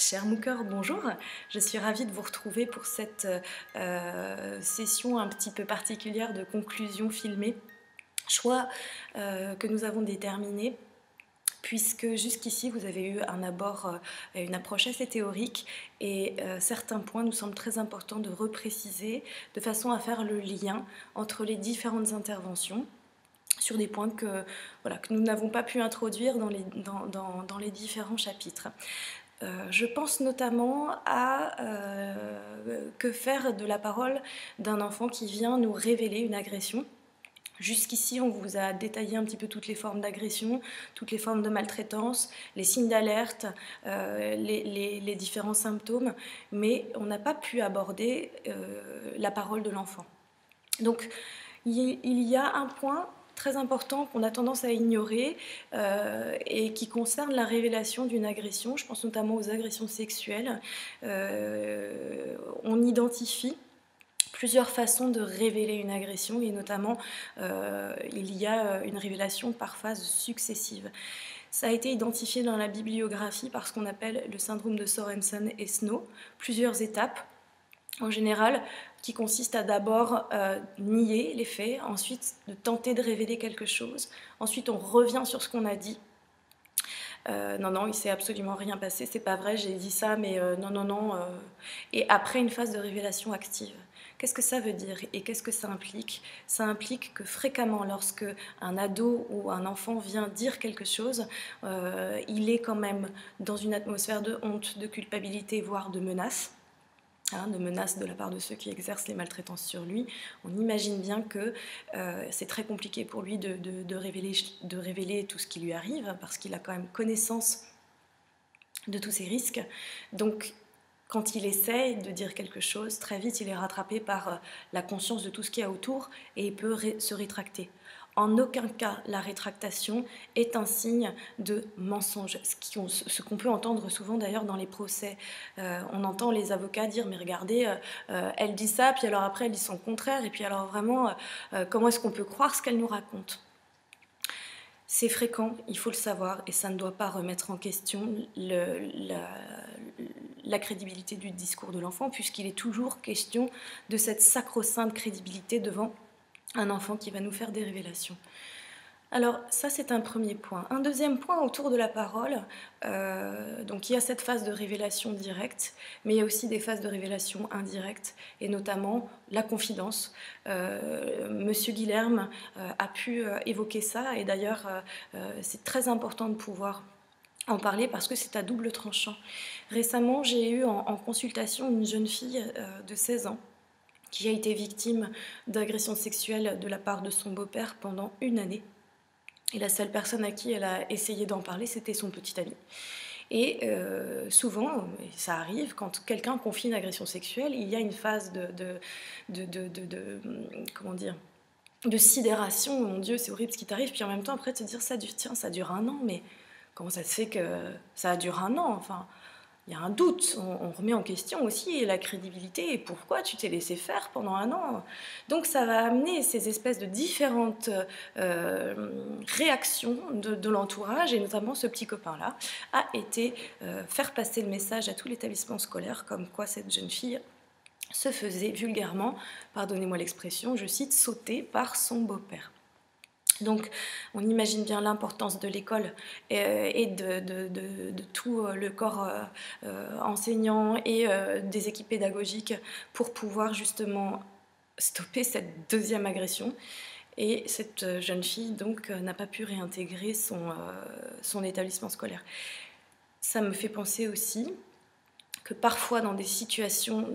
Cher Mooker, bonjour. Je suis ravie de vous retrouver pour cette session un petit peu particulière de conclusion filmée. Choix que nous avons déterminé puisque jusqu'ici vous avez eu un abord, une approche assez théorique et certains points nous semblent très importants de repréciser de façon à faire le lien entre les différentes interventions sur des points que nous n'avons pas pu introduire dans les différents chapitres. Je pense notamment à que faire de la parole d'un enfant qui vient nous révéler une agression. Jusqu'ici, on vous a détaillé un petit peu toutes les formes d'agression, toutes les formes de maltraitance, les signes d'alerte, les différents symptômes, mais on n'a pas pu aborder la parole de l'enfant. Donc, il y a un point très important qu'on a tendance à ignorer et qui concerne la révélation d'une agression. Je pense notamment aux agressions sexuelles. On identifie plusieurs façons de révéler une agression et notamment il y a une révélation par phases successives. Ça a été identifié dans la bibliographie par ce qu'on appelle le syndrome de Sorensen et Snow, plusieurs étapes en général, qui consiste à d'abord nier les faits, ensuite de tenter de révéler quelque chose, ensuite on revient sur ce qu'on a dit. Non, il s'est absolument rien passé, c'est pas vrai, j'ai dit ça, mais non. Et après une phase de révélation active. Qu'est-ce que ça veut dire et qu'est-ce que ça implique? Ça implique que fréquemment, lorsque un ado ou un enfant vient dire quelque chose, il est quand même dans une atmosphère de honte, de culpabilité, voire de menace. De menaces de la part de ceux qui exercent les maltraitances sur lui. On imagine bien que c'est très compliqué pour lui de révéler tout ce qui lui arrive, parce qu'il a quand même connaissance de tous ces risques. Donc, quand il essaye de dire quelque chose, très vite, il est rattrapé par la conscience de tout ce qu'il y a autour et il peut se rétracter. En aucun cas, la rétractation est un signe de mensonge. Ce qu'on peut entendre souvent d'ailleurs dans les procès. On entend les avocats dire « mais regardez, elle dit ça, puis alors après elle dit son contraire, et puis alors vraiment, comment est-ce qu'on peut croire ce qu'elle nous raconte ?» C'est fréquent, il faut le savoir, et ça ne doit pas remettre en question la crédibilité du discours de l'enfant, puisqu'il est toujours question de cette sacro-sainte crédibilité devant un enfant qui va nous faire des révélations. Alors ça, c'est un premier point. Un deuxième point autour de la parole, donc il y a cette phase de révélation directe, mais il y a aussi des phases de révélation indirecte, et notamment la confidence. Monsieur Guilherme a pu évoquer ça, et d'ailleurs c'est très important de pouvoir en parler parce que c'est à double tranchant. Récemment, j'ai eu en consultation une jeune fille de 16 ans qui a été victime d'agressions sexuelles de la part de son beau-père pendant une année. Et la seule personne à qui elle a essayé d'en parler, c'était son petit ami. Et souvent, et ça arrive, quand quelqu'un confie une agression sexuelle, il y a une phase comment dire, de sidération. Mon Dieu, c'est horrible ce qui t'arrive. Puis en même temps, après, te dire, ça dure un an, mais comment ça se fait que ça dure un an? Enfin, il y a un doute, on remet en question aussi la crédibilité et pourquoi tu t'es laissé faire pendant un an. Donc ça va amener ces espèces de différentes réactions de l'entourage, et notamment ce petit copain-là a été faire passer le message à tout l'établissement scolaire comme quoi cette jeune fille se faisait vulgairement, pardonnez-moi l'expression, je cite, sauter par son beau-père. Donc on imagine bien l'importance de l'école et de tout le corps enseignant et des équipes pédagogiques pour pouvoir justement stopper cette deuxième agression. Et cette jeune fille donc n'a pas pu réintégrer son établissement scolaire. Ça me fait penser aussi que parfois dans des situations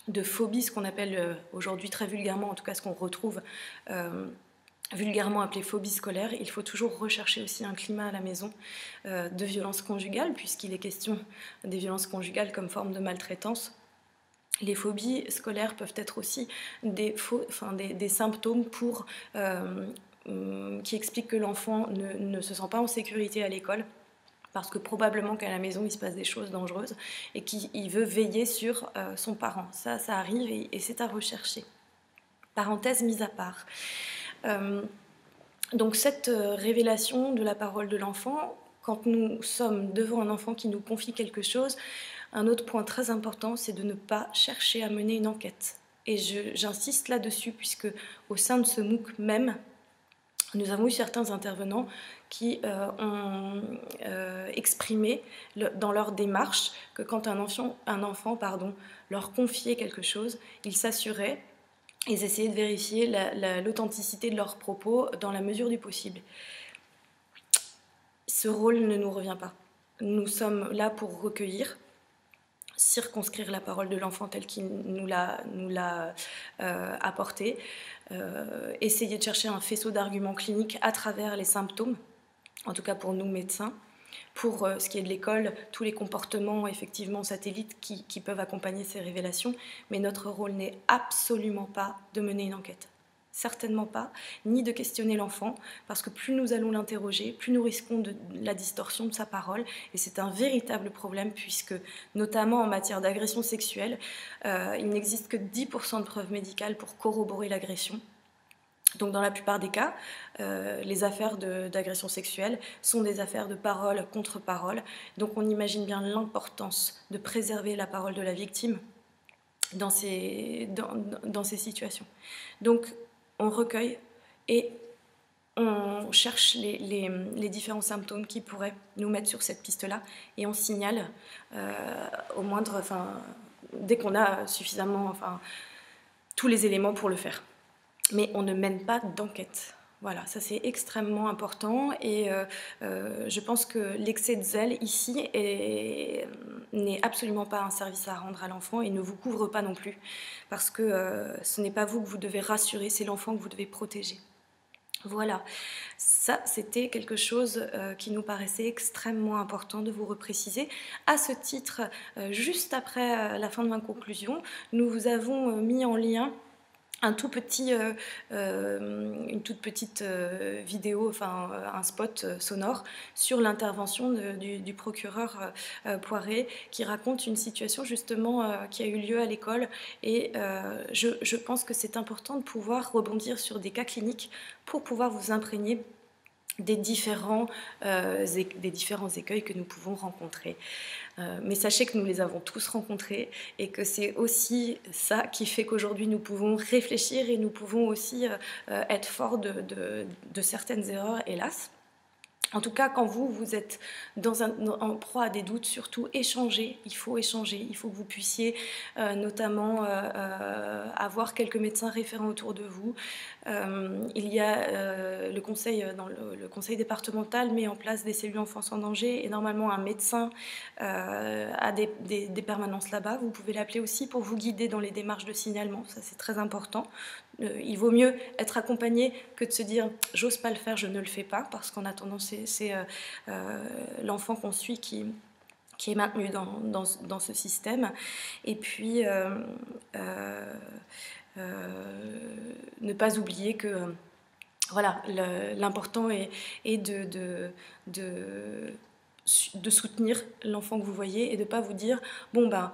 de phobie, ce qu'on appelle aujourd'hui très vulgairement, en tout cas ce qu'on retrouve vulgairement appelée phobie scolaire, il faut toujours rechercher aussi un climat à la maison de violence conjugale, puisqu'il est question des violences conjugales comme forme de maltraitance. Les phobies scolaires peuvent être aussi des symptômes qui expliquent que l'enfant ne se sent pas en sécurité à l'école, parce que probablement qu'à la maison il se passe des choses dangereuses et qu'il veut veiller sur son parent. Ça arrive et c'est à rechercher. Parenthèse mise à part. Donc cette révélation de la parole de l'enfant, quand nous sommes devant un enfant qui nous confie quelque chose, un autre point très important, c'est de ne pas chercher à mener une enquête. Et j'insiste là-dessus, puisque au sein de ce MOOC même, nous avons eu certains intervenants qui ont exprimé dans leur démarche que quand un enfant leur confiait quelque chose, ils s'assuraient, ils essayaient de vérifier l'authenticité de leurs propos dans la mesure du possible. Ce rôle ne nous revient pas. Nous sommes là pour recueillir, circonscrire la parole de l'enfant telle qu'il nous l'a apportée, essayer de chercher un faisceau d'arguments cliniques à travers les symptômes, en tout cas pour nous médecins. Pour ce qui est de l'école, tous les comportements effectivement satellites qui peuvent accompagner ces révélations, mais notre rôle n'est absolument pas de mener une enquête. Certainement pas, ni de questionner l'enfant, parce que plus nous allons l'interroger, plus nous risquons de la distorsion de sa parole, et c'est un véritable problème, puisque, notamment en matière d'agression sexuelle, il n'existe que 10% de preuves médicales pour corroborer l'agression. Donc dans la plupart des cas, les affaires d'agression sexuelle sont des affaires de parole contre parole, donc on imagine bien l'importance de préserver la parole de la victime dans ces situations. Donc on recueille et on cherche les différents symptômes qui pourraient nous mettre sur cette piste-là et on signale au moindre, dès qu'on a suffisamment tous les éléments pour le faire. Mais on ne mène pas d'enquête. Voilà, ça c'est extrêmement important et je pense que l'excès de zèle ici n'est absolument pas un service à rendre à l'enfant et ne vous couvre pas non plus parce que ce n'est pas vous que vous devez rassurer, c'est l'enfant que vous devez protéger. Voilà, ça c'était quelque chose qui nous paraissait extrêmement important de vous repréciser. À ce titre, juste après la fin de ma conclusion, nous vous avons mis en lien une toute petite vidéo, un spot sonore sur l'intervention du procureur Poiré qui raconte une situation justement qui a eu lieu à l'école et je pense que c'est important de pouvoir rebondir sur des cas cliniques pour pouvoir vous imprégner des différents écueils que nous pouvons rencontrer. Mais sachez que nous les avons tous rencontrés et que c'est aussi ça qui fait qu'aujourd'hui nous pouvons réfléchir et nous pouvons aussi être forts de certaines erreurs, hélas. En tout cas, quand vous êtes en proie à des doutes, surtout échanger, il faut que vous puissiez notamment avoir quelques médecins référents autour de vous. Il y a le conseil départemental met en place des cellules enfance en danger et normalement un médecin a des permanences là-bas. Vous pouvez l'appeler aussi pour vous guider dans les démarches de signalement, ça c'est très important. Il vaut mieux être accompagné que de se dire « j'ose pas le faire, je ne le fais pas » parce qu'en attendant c'est l'enfant qu'on suit qui est maintenu dans ce système. Et puis ne pas oublier que voilà, l'important est de soutenir l'enfant que vous voyez et de ne pas vous dire « bon ben,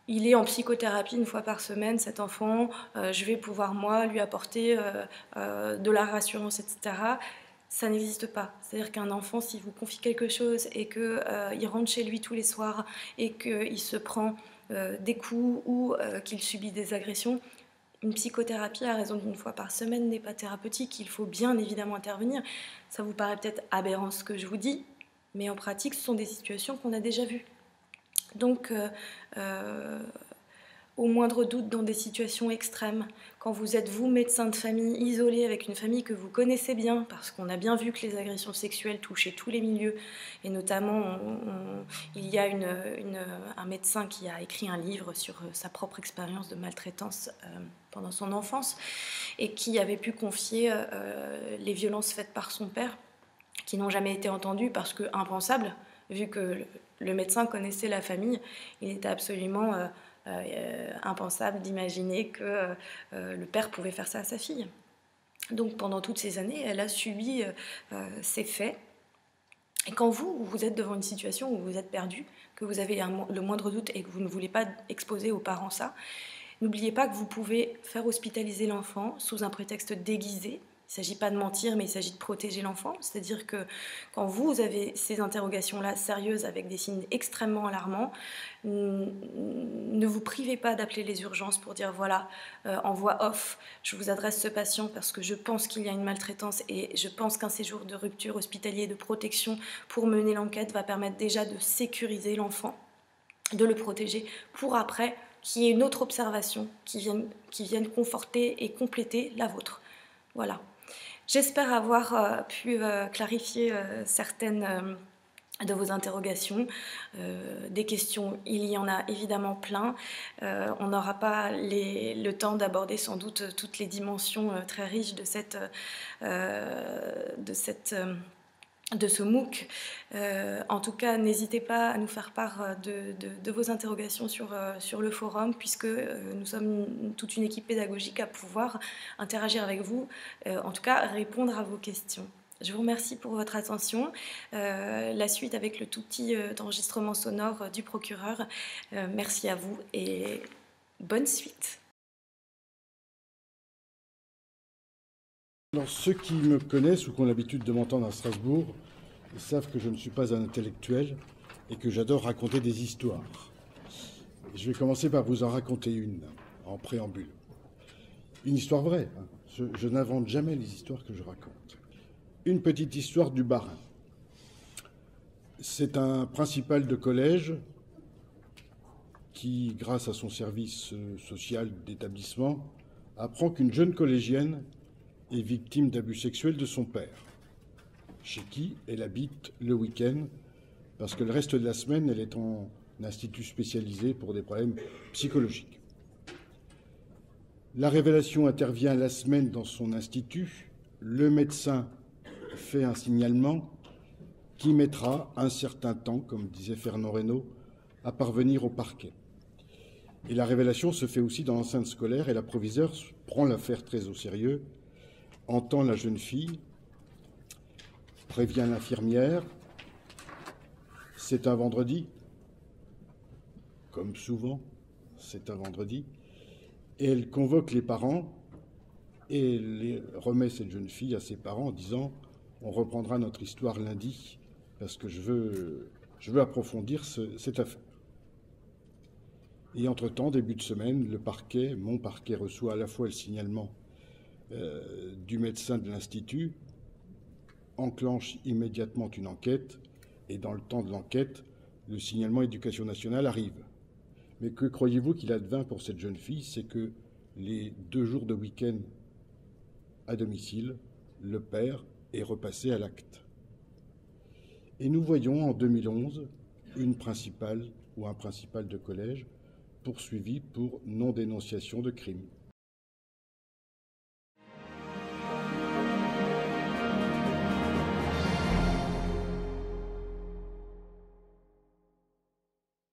il est en psychothérapie une fois par semaine, cet enfant, je vais pouvoir moi lui apporter de la rassurance, etc. » Ça n'existe pas. C'est-à-dire qu'un enfant, s'il vous confie quelque chose et qu'il rentre chez lui tous les soirs et qu'il se prend des coups ou qu'il subit des agressions, une psychothérapie à raison d'une fois par semaine n'est pas thérapeutique. Il faut bien évidemment intervenir. Ça vous paraît peut-être aberrant ce que je vous dis, mais en pratique, ce sont des situations qu'on a déjà vues. Donc, au moindre doute dans des situations extrêmes, quand vous êtes vous, médecin de famille, isolé avec une famille que vous connaissez bien, parce qu'on a bien vu que les agressions sexuelles touchaient tous les milieux, et notamment il y a un médecin qui a écrit un livre sur sa propre expérience de maltraitance pendant son enfance, et qui avait pu confier les violences faites par son père, qui n'ont jamais été entendues parce que impensables, vu que le médecin connaissait la famille, il était absolument impensable d'imaginer que le père pouvait faire ça à sa fille. Donc pendant toutes ces années, elle a subi ces faits. Et quand vous êtes devant une situation où vous êtes perdu, que vous avez le moindre doute et que vous ne voulez pas exposer aux parents ça, n'oubliez pas que vous pouvez faire hospitaliser l'enfant sous un prétexte déguisé, Il ne s'agit pas de mentir, mais il s'agit de protéger l'enfant. C'est-à-dire que quand vous avez ces interrogations-là sérieuses avec des signes extrêmement alarmants, ne vous privez pas d'appeler les urgences pour dire voilà, en voix off, je vous adresse ce patient parce que je pense qu'il y a une maltraitance et je pense qu'un séjour de rupture hospitalier de protection pour mener l'enquête va permettre déjà de sécuriser l'enfant, de le protéger pour après qu'il y ait une autre observation qui vienne conforter et compléter la vôtre. Voilà. J'espère avoir pu clarifier certaines de vos interrogations. Des questions, il y en a évidemment plein. On n'aura pas le temps d'aborder sans doute toutes les dimensions très riches de ce MOOC. En tout cas, n'hésitez pas à nous faire part de vos interrogations sur le forum, puisque nous sommes toute une équipe pédagogique à pouvoir interagir avec vous, en tout cas répondre à vos questions. Je vous remercie pour votre attention. La suite avec le tout petit enregistrement sonore du procureur. Merci à vous et bonne suite. Alors, ceux qui me connaissent ou qui ont l'habitude de m'entendre à Strasbourg savent que je ne suis pas un intellectuel et que j'adore raconter des histoires. Je vais commencer par vous en raconter une, en préambule. Une histoire vraie. Je n'invente jamais les histoires que je raconte. Une petite histoire du Bas-Rhin. C'est un principal de collège qui, grâce à son service social d'établissement, apprend qu'une jeune collégienne est victime d'abus sexuels de son père, chez qui elle habite le week-end, parce que le reste de la semaine, elle est en institut spécialisé pour des problèmes psychologiques. La révélation intervient la semaine dans son institut. Le médecin fait un signalement qui mettra un certain temps, comme disait Fernand Reynaud, à parvenir au parquet. Et la révélation se fait aussi dans l'enceinte scolaire, et la proviseure prend l'affaire très au sérieux, entend la jeune fille, prévient l'infirmière. C'est un vendredi, comme souvent, c'est un vendredi, et elle convoque les parents et remet cette jeune fille à ses parents en disant « On reprendra notre histoire lundi parce que je veux approfondir cette affaire ». Et entre-temps, début de semaine, le parquet, mon parquet, reçoit à la fois le signalement du médecin de l'Institut, enclenche immédiatement une enquête, et dans le temps de l'enquête, le signalement Éducation nationale arrive. Mais que croyez-vous qu'il advint pour cette jeune fille? C'est que les 2 jours de week-end à domicile, le père est repassé à l'acte. Et nous voyons en 2011 une principale ou un principal de collège poursuivi pour non-dénonciation de crime.